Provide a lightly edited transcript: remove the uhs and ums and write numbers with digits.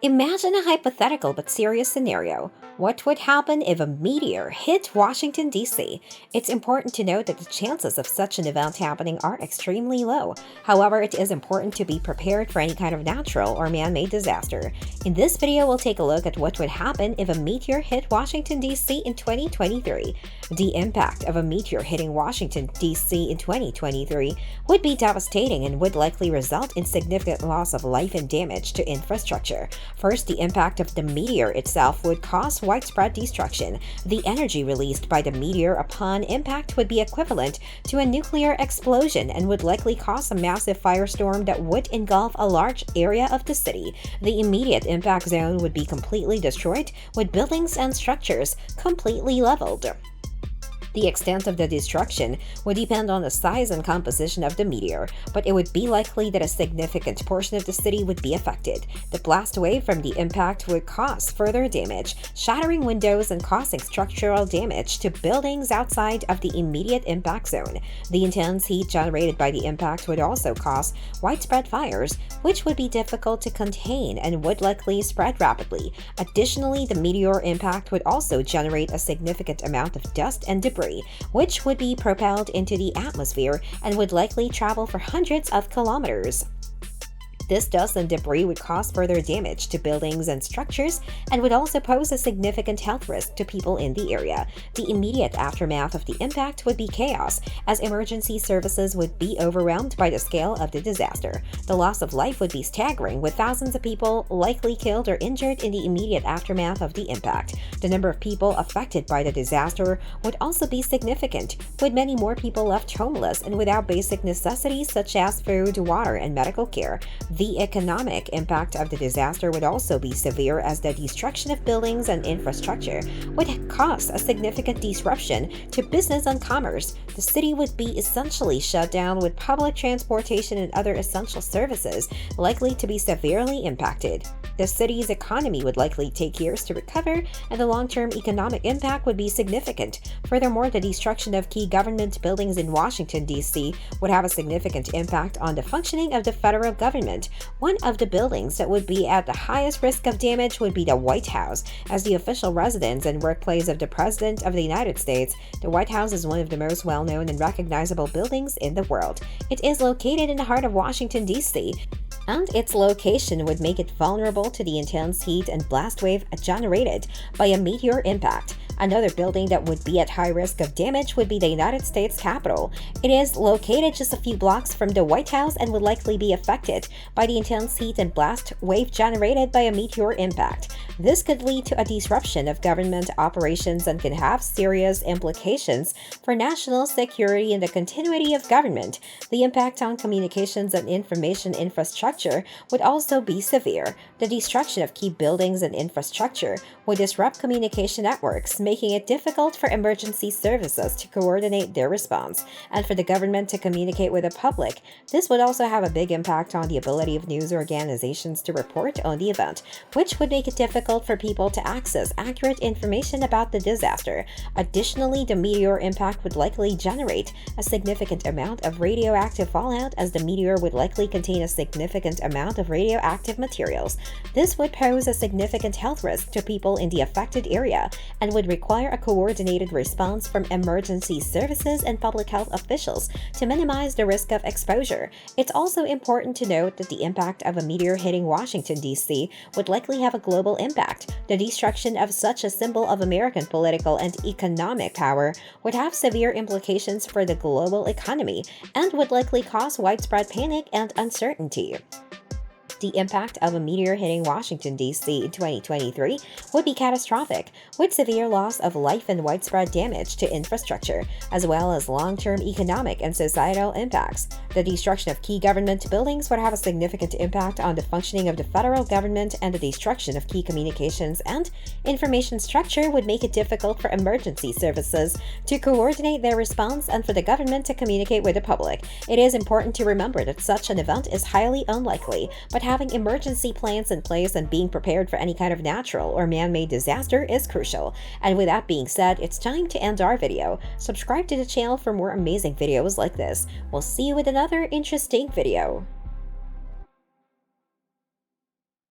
Imagine a hypothetical but serious scenario. What would happen if a meteor hit Washington, D.C.? It's important to note that the chances of such an event happening are extremely low. However, it is important to be prepared for any kind of natural or man-made disaster. In this video, we'll take a look at what would happen if a meteor hit Washington, D.C. in 2023. The impact of a meteor hitting Washington, D.C. in 2023 would be devastating and would likely result in significant loss of life and damage to infrastructure. First, the impact of the meteor itself would cause widespread destruction. The energy released by the meteor upon impact would be equivalent to a nuclear explosion and would likely cause a massive firestorm that would engulf a large area of the city. The immediate impact zone would be completely destroyed, with buildings and structures completely leveled. The extent of the destruction would depend on the size and composition of the meteor, but it would be likely that a significant portion of the city would be affected. The blast wave from the impact would cause further damage, shattering windows and causing structural damage to buildings outside of the immediate impact zone. The intense heat generated by the impact would also cause widespread fires, which would be difficult to contain and would likely spread rapidly. Additionally, the meteor impact would also generate a significant amount of dust and debris, which would be propelled into the atmosphere and would likely travel for hundreds of kilometers. This dust and debris would cause further damage to buildings and structures and would also pose a significant health risk to people in the area. The immediate aftermath of the impact would be chaos, as emergency services would be overwhelmed by the scale of the disaster. The loss of life would be staggering, with thousands of people likely killed or injured in the immediate aftermath of the impact. The number of people affected by the disaster would also be significant, with many more people left homeless and without basic necessities such as food, water, and medical care. The economic impact of the disaster would also be severe, as the destruction of buildings and infrastructure would cause a significant disruption to business and commerce. The city would be essentially shut down, with public transportation and other essential services likely to be severely impacted. The city's economy would likely take years to recover, and the long-term economic impact would be significant. Furthermore, the destruction of key government buildings in Washington, D.C. would have a significant impact on the functioning of the federal government. One of the buildings that would be at the highest risk of damage would be the White House. As the official residence and workplace of the President of the United States, the White House is one of the most well-known and recognizable buildings in the world. It is located in the heart of Washington, D.C., and its location would make it vulnerable to the intense heat and blast wave generated by a meteor impact. Another building that would be at high risk of damage would be the United States Capitol. It is located just a few blocks from the White House and would likely be affected by the intense heat and blast wave generated by a meteor impact. This could lead to a disruption of government operations and can have serious implications for national security and the continuity of government. The impact on communications and information infrastructure would also be severe. The destruction of key buildings and infrastructure would disrupt communication networks, making it difficult for emergency services to coordinate their response and for the government to communicate with the public. This would also have a big impact on the ability of news organizations to report on the event, which would make it difficult for people to access accurate information about the disaster. Additionally, the meteor impact would likely generate a significant amount of radioactive fallout, as the meteor would likely contain a significant amount of radioactive materials. This would pose a significant health risk to people in the affected area and would require a coordinated response from emergency services and public health officials to minimize the risk of exposure. It's also important to note that the impact of a meteor hitting Washington, D.C. would likely have a global impact. The destruction of such a symbol of American political and economic power would have severe implications for the global economy and would likely cause widespread panic and uncertainty. The impact of a meteor hitting Washington, D.C. in 2023 would be catastrophic, with severe loss of life and widespread damage to infrastructure, as well as long-term economic and societal impacts. The destruction of key government buildings would have a significant impact on the functioning of the federal government, and the destruction of key communications and information structure would make it difficult for emergency services to coordinate their response and for the government to communicate with the public. It is important to remember that such an event is highly unlikely, but having emergency plans in place and being prepared for any kind of natural or man-made disaster is crucial. And with that being said, it's time to end our video. Subscribe to the channel for more amazing videos like this. We'll see you with another interesting video.